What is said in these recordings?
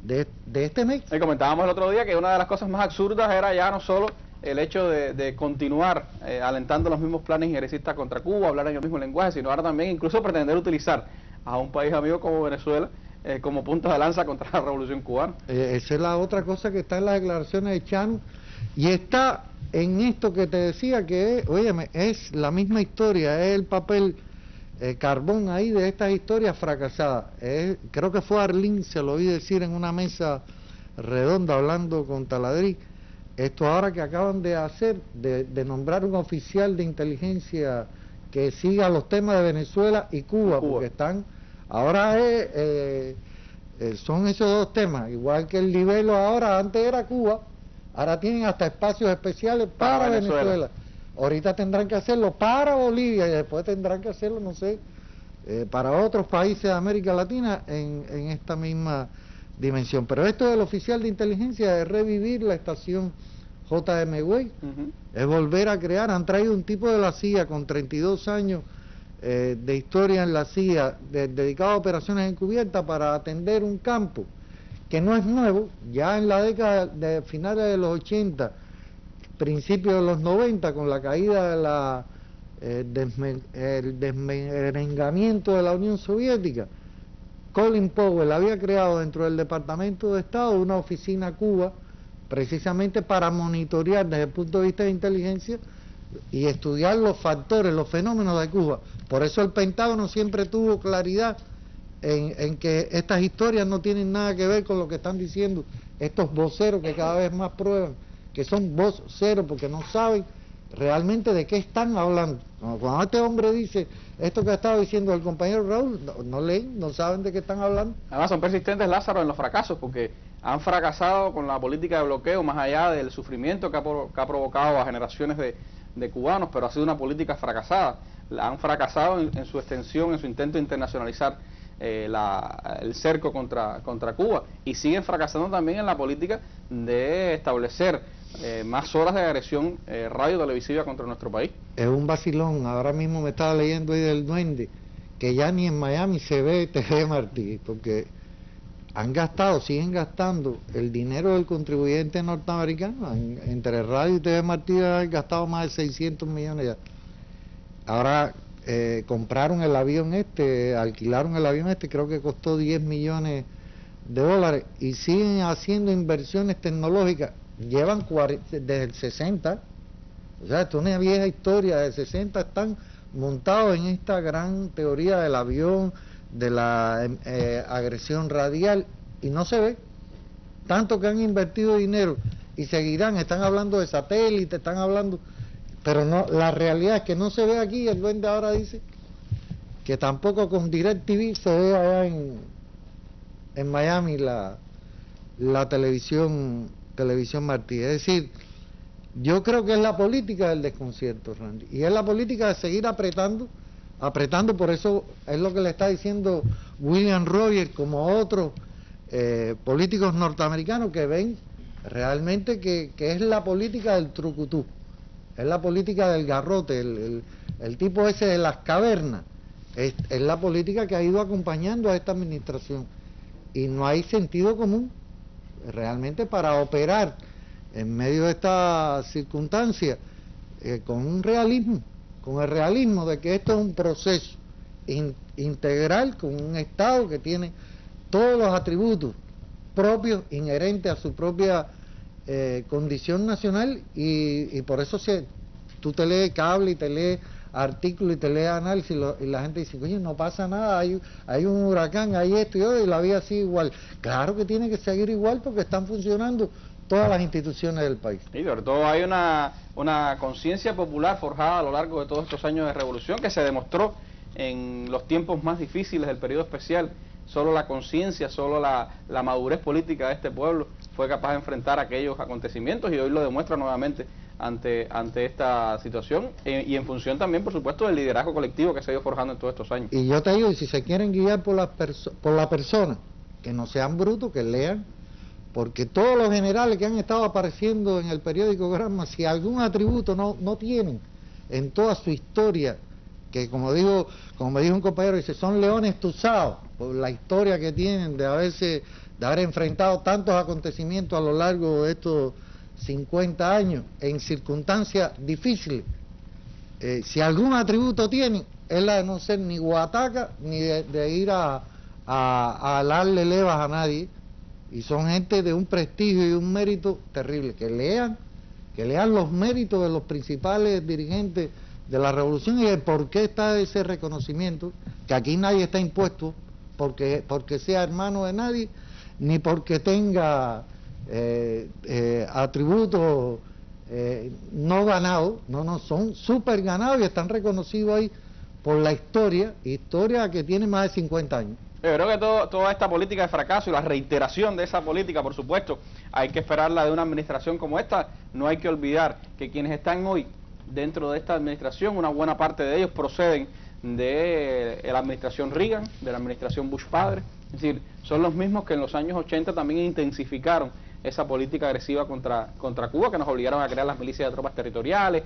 de este mes. Y comentábamos el otro día que una de las cosas más absurdas era ya no solo el hecho de continuar alentando los mismos planes ingresistas contra Cuba, hablar en el mismo lenguaje, sino ahora también incluso pretender utilizar a un país amigo como Venezuela como punto de lanza contra la revolución cubana. Esa es la otra cosa que está en las declaraciones de Chano, y está en esto que te decía que, óyeme, es la misma historia, es el papel carbón ahí de estas historias fracasadas. Creo que fue Arlín, se lo oí decir en una mesa redonda hablando con Taladrí, esto ahora que acaban de hacer, de nombrar un oficial de inteligencia que siga los temas de Venezuela y Cuba, porque están, ahora son esos dos temas, igual que el Libelo ahora, antes era Cuba, ahora tienen hasta espacios especiales para Venezuela. Ahorita tendrán que hacerlo para Bolivia y después tendrán que hacerlo, no sé, para otros países de América Latina en esta misma dimensión. Pero esto del oficial de inteligencia es revivir la estación JM Way, es volver a crear. Han traído un tipo de la CIA con 32 años de historia en la CIA, dedicado a operaciones encubiertas para atender un campo que no es nuevo. Ya en la década de finales de los 80, principios de los 90, con la caída de el desmerengamiento de la Unión Soviética, Colin Powell había creado dentro del Departamento de Estado una oficina Cuba, precisamente para monitorear desde el punto de vista de inteligencia y estudiar los factores, los fenómenos de Cuba. Por eso el Pentágono siempre tuvo claridad en que estas historias no tienen nada que ver con lo que están diciendo estos voceros que cada vez más prueban que son voceros porque no saben realmente de qué están hablando. Cuando este hombre dice esto que estaba diciendo el compañero Raúl, no leen, no saben de qué están hablando. Además son persistentes, Lázaro, en los fracasos, porque han fracasado con la política de bloqueo, más allá del sufrimiento que ha provocado a generaciones de cubanos, pero ha sido una política fracasada. Han fracasado en su extensión, en su intento de internacionalizar el cerco contra Cuba, y siguen fracasando también en la política de establecer más horas de agresión radio-televisiva contra nuestro país. Es un vacilón. Ahora mismo me estaba leyendo ahí del Duende que ya ni en Miami se ve TV Martí, porque han gastado, siguen gastando el dinero del contribuyente norteamericano. Entre radio y TV Martí han gastado más de 600 millones ya. Ahora compraron el avión alquilaron el avión creo que costó 10 millones de dólares, y siguen haciendo inversiones tecnológicas. Llevan desde el 60, o sea, esto es una vieja historia. De 60 están montados en esta gran teoría del avión, de la agresión radial, y no se ve. Tanto que han invertido dinero y seguirán, están hablando de satélites, están hablando, pero no, la realidad es que no se ve aquí. El Duende ahora dice que tampoco con DirecTV se ve allá en Miami la televisión Martí. Es decir, yo creo que es la política del desconcierto, Randy, y es la política de seguir apretando. Por eso es lo que le está diciendo William Rogers, como otros políticos norteamericanos que ven realmente que es la política del trucutú, es la política del garrote, el tipo ese de las cavernas, es la política que ha ido acompañando a esta administración, y no hay sentido común realmente para operar en medio de esta circunstancia con un realismo, con el realismo de que esto es un proceso integral, con un Estado que tiene todos los atributos propios, inherentes a su propia condición nacional, y por eso tú te lees cable y te lees artículos y te lees análisis, y la gente dice, oye, no pasa nada, hay un huracán, hay esto y la vida sigue igual. Claro que tiene que seguir igual, porque están funcionando todas las instituciones del país. Y sobre todo hay una conciencia popular forjada a lo largo de todos estos años de revolución, que se demostró en los tiempos más difíciles del periodo especial. Solo la conciencia, solo la madurez política de este pueblo fue capaz de enfrentar aquellos acontecimientos, y hoy lo demuestra nuevamente ante esta situación, y en función también, por supuesto, del liderazgo colectivo que se ha ido forjando en todos estos años. Y yo te digo, si se quieren guiar por la persona, que no sean brutos, que lean, porque todos los generales que han estado apareciendo en el periódico Granma, si algún atributo no tienen en toda su historia, que como me dijo un compañero, dice, son leones tuzados por la historia que tienen de de haber enfrentado tantos acontecimientos a lo largo de estos 50 años en circunstancias difíciles, si algún atributo tiene, es la de no ser ni guataca ni de ir a darle levas a nadie, y son gente de un prestigio y un mérito terrible. Que lean los méritos de los principales dirigentes de la revolución y de por qué está ese reconocimiento, que aquí nadie está impuesto porque sea hermano de nadie, ni porque tenga atributos no ganados, no, son súper ganados y están reconocidos ahí por la historia que tiene más de 50 años. Yo creo que toda esta política de fracaso y la reiteración de esa política, por supuesto, hay que esperarla de una administración como esta. No hay que olvidar que quienes están hoy dentro de esta administración, una buena parte de ellos proceden de la administración Reagan, de la administración Bush padre. Es decir, son los mismos que en los años 80 también intensificaron esa política agresiva contra Cuba, que nos obligaron a crear las milicias de tropas territoriales,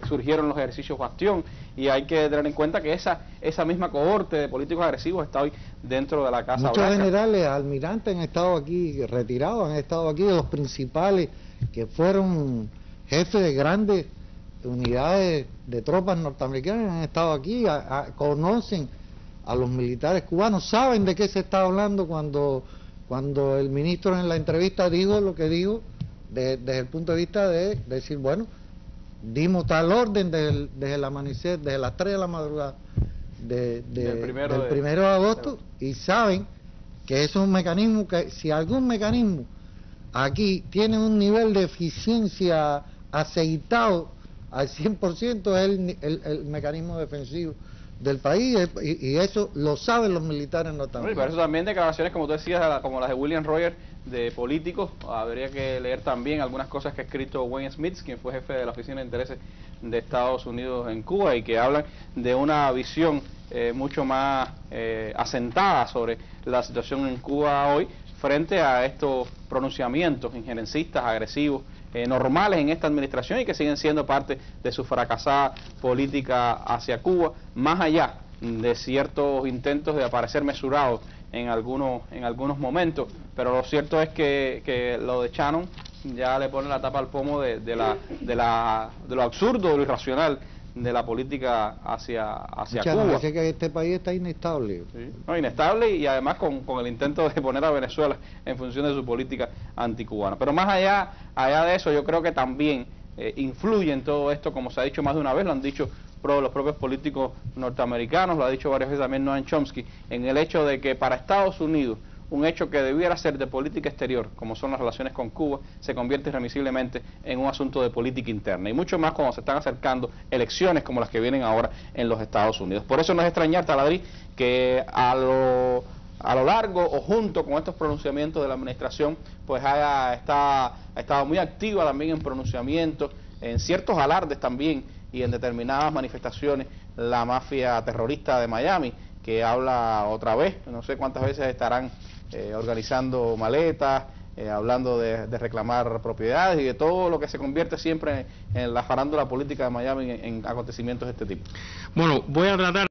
surgieron los ejercicios Bastión, y hay que tener en cuenta que esa misma cohorte de políticos agresivos está hoy dentro de la Casa Blanca. Muchos generales, almirantes han estado aquí retirados, han estado aquí, de los principales que fueron jefes de grandes unidades de tropas norteamericanas, han estado aquí, conocen a los militares cubanos, saben de qué se está hablando cuando el ministro en la entrevista dijo lo que dijo, desde el punto de vista de decir, bueno, dimos tal orden desde el amanecer, desde las 3 de la madrugada del 1 de agosto, y saben que es un mecanismo que, si algún mecanismo aquí tiene un nivel de eficiencia aceitado al 100%, es el mecanismo defensivo del país, y eso lo saben los militares norteamericanos. Por eso también declaraciones, como tú decías, como las de William Rogers, de políticos. Habría que leer también algunas cosas que ha escrito Wayne Smith, quien fue jefe de la Oficina de Intereses de Estados Unidos en Cuba, y que hablan de una visión mucho más asentada sobre la situación en Cuba hoy, frente a estos pronunciamientos injerencistas, agresivos, normales en esta administración, y que siguen siendo parte de su fracasada política hacia Cuba, más allá de ciertos intentos de aparecer mesurados en algunos momentos. Pero lo cierto es que lo de Shannon ya le pone la tapa al pomo de lo absurdo, de lo irracional de la política hacia Cuba. Parece que este país está inestable. Sí. No, inestable, y además con el intento de poner a Venezuela en función de su política anticubana. Pero más allá de eso, yo creo que también influye en todo esto, como se ha dicho más de una vez, lo han dicho los propios políticos norteamericanos, lo ha dicho varias veces también Noam Chomsky, en el hecho de que para Estados Unidos un hecho que debiera ser de política exterior, como son las relaciones con Cuba, se convierte irremisiblemente en un asunto de política interna, y mucho más cuando se están acercando elecciones como las que vienen ahora en los Estados Unidos. Por eso no es extrañar, Taladrí, que a lo largo o junto con estos pronunciamientos de la administración, pues ha estado muy activa también en pronunciamientos, en ciertos alardes también, y en determinadas manifestaciones, la mafia terrorista de Miami, que habla otra vez, no sé cuántas veces estarán organizando maletas, hablando de reclamar propiedades y de todo lo que se convierte siempre en la farándula política de Miami en acontecimientos de este tipo. Bueno, voy a tratar